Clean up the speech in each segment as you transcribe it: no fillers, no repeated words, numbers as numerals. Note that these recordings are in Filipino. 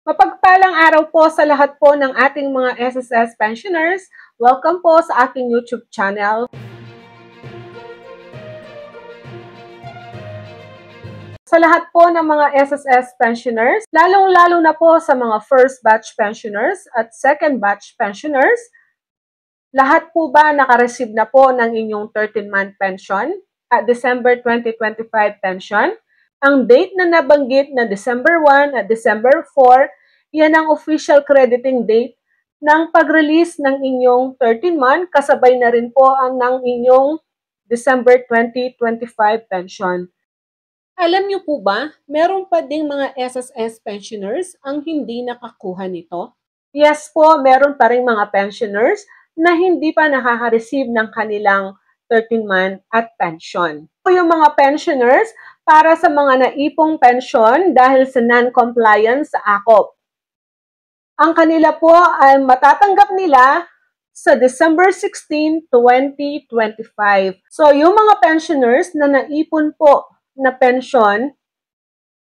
Mapagpalang araw po sa lahat po ng ating mga SSS pensioners. Welcome po sa aking YouTube channel. Sa lahat po ng mga SSS pensioners, lalong-lalo na po sa mga first batch pensioners at second batch pensioners, lahat po ba nakareceive na po ng inyong 13-month pension at December 2025 pension? Ang date na nabanggit na December 1 at December 4, yan ang official crediting date ng pag-release ng inyong 13-month, kasabay na rin po ang ng inyong December 2025 pension. Alam niyo po ba, meron pa ding mga SSS pensioners ang hindi nakakuha nito? Yes po, meron pa rin mga pensioners na hindi pa nakaka-receive ng kanilang 13-month at pension. So, yung mga pensioners para sa mga naipong pension dahil sa non-compliance sa AKOP. Ang kanila po ay matatanggap nila sa December 16, 2025. So, yung mga pensioners na naipon po na pension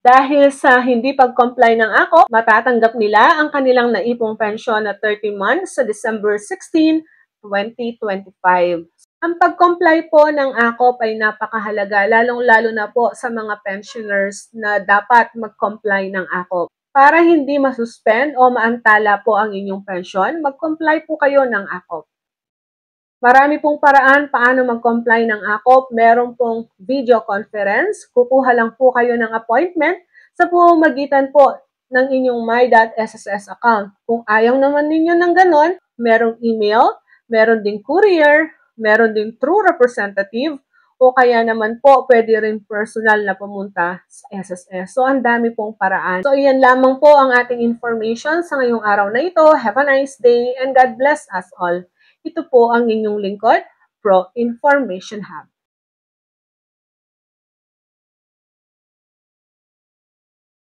dahil sa hindi pag-comply ng AKOP, matatanggap nila ang kanilang naipong pensyon na 30 months sa December 16, 2025. Ang pag-comply po ng AKOP ay napakahalaga, lalong-lalo na po sa mga pensioners na dapat mag-comply ng AKOP. Para hindi masuspend o maantala po ang inyong pensyon, mag-comply po kayo ng AKOP. Marami pong paraan paano mag-comply ng AKOP. Meron pong video conference. Kukuha lang po kayo ng appointment sa pamamagitan po ng inyong my.sss account. Kung ayaw naman ninyo ng ganon, merong email, meron ding courier, meron ding true representative, o kaya naman po pwede rin personal na pumunta sa SSS. So, ang dami pong paraan. So, iyan lamang po ang ating information sa ngayong araw na ito. Have a nice day and God bless us all. Ito po ang inyong lingkod, Pro Information Hub.